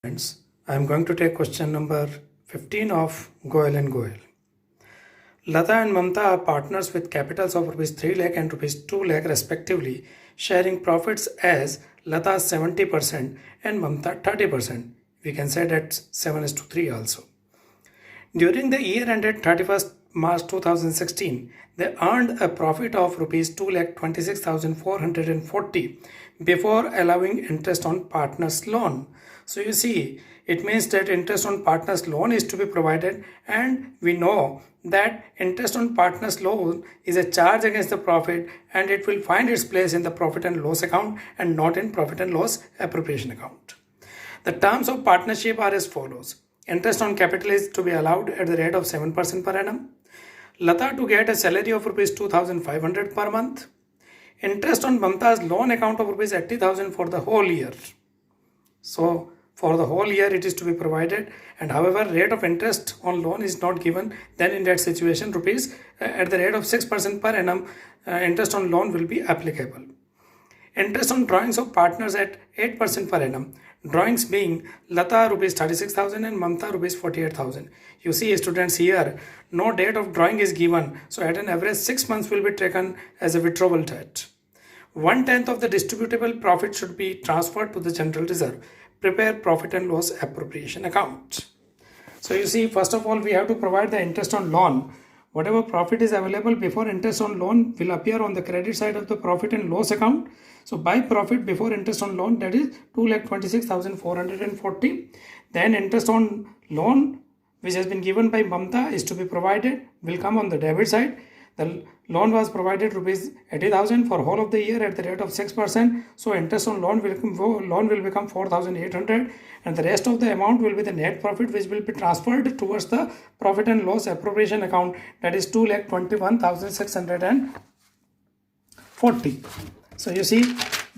Friends, I am going to take question number 15 of Goel and Goel. Lata and Mamta are partners with capitals of rupees 3 lakh and rupees 2 lakh respectively, sharing profits as Lata 70% and Mamta 30%. We can say that 7:3 also. During the year ended 31st March 2016, they earned a profit of rupees 2,26,440 before allowing interest on partner's loan. So you see, it means that interest on partner's loan is to be provided, and we know that interest on partner's loan is a charge against the profit, and it will find its place in the profit and loss account and not in profit and loss appropriation account. The terms of partnership are as follows. Interest on capital is to be allowed at the rate of 7% per annum. Lata to get a salary of rupees 2,500 per month. Interest on Mamta's loan account of rupees 80,000 for the whole year. So for the whole year it is to be provided, and however rate of interest on loan is not given, then in that situation rupees at the rate of 6% per annum interest on loan will be applicable. Interest on drawings of partners at 8% per annum. Drawings being Lata rupees 36,000 and Mamta rupees 48,000. You see students here, no date of drawing is given. So at an average 6 months will be taken as a withdrawal date. 1/10 of the distributable profit should be transferred to the general reserve. Prepare profit and loss appropriation account. So you see, first of all, we have to provide the interest on loan. Whatever profit is available before interest on loan will appear on the credit side of the profit and loss account. So by profit before interest on loan, that is 2,26,440. Then interest on loan which has been given by Mamta is to be provided, will come on the debit side. The loan was provided rupees 80,000 for whole of the year at the rate of 6%. So interest on loan will become 4,800, and the rest of the amount will be the net profit which will be transferred towards the profit and loss appropriation account, that is 2,21,640. So you see,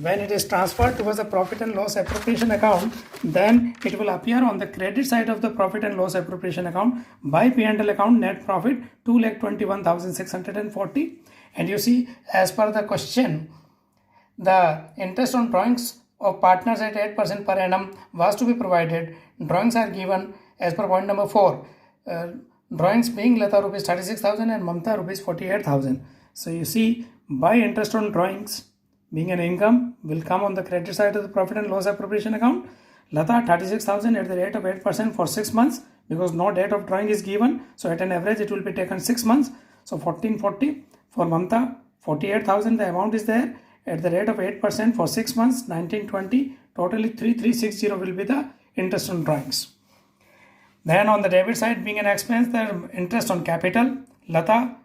when it is transferred towards the profit and loss appropriation account, then it will appear on the credit side of the profit and loss appropriation account by P&L account net profit 2,21,640. And you see, as per the question, the interest on drawings of partners at 8% per annum was to be provided. Drawings are given as per point number 4. Drawings being Lata rupees 36,000 and Mamta rupees 48,000. So you see, by interest on drawings being an income will come on the credit side of the profit and loss appropriation account. Lata 36,000 at the rate of 8% for 6 months, because no date of drawing is given. So at an average it will be taken 6 months. So 1440 for Mamta, 48,000 the amount is there at the rate of 8% for 6 months, 1920. Totally 3,360 will be the interest on drawings. Then on the debit side being an expense, the interest on capital. Lata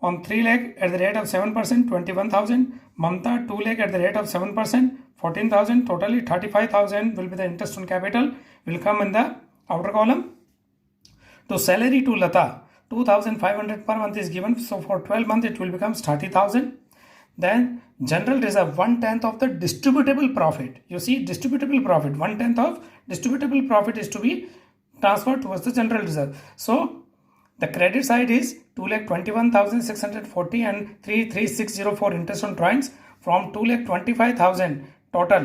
on 3 lakh at the rate of 7%, 21,000. Mamta 2 lakh at the rate of 7%, 14,000. Totally 35,000 will be the interest on capital, will come in the outer column. To salary to Lata, 2,500 per month is given. So for 12 months it will become 30,000. Then general reserve, 1/10 of the distributable profit. You see, distributable profit, 1/10 of distributable profit is to be transferred towards the general reserve. So the credit side is 2,21,640 and 3,360 for interest on drawings. From 2,25,000 total,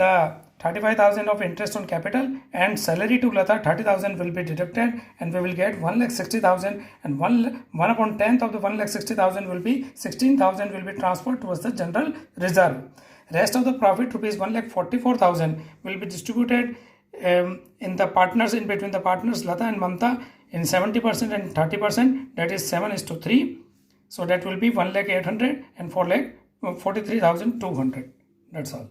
the 35,000 of interest on capital and salary to Lata 30,000 will be deducted, and we will get 1,60,000, and 1/10 of the 1,60,000 will be 16,000 will be transferred towards the general reserve. Rest of the profit rupees 1,44,000 will be distributed in the partners, in between the partners Lata and Mamta, in 70% and 30%, that is 7:3. So that will be 1,800 and 4,43,200. That's all.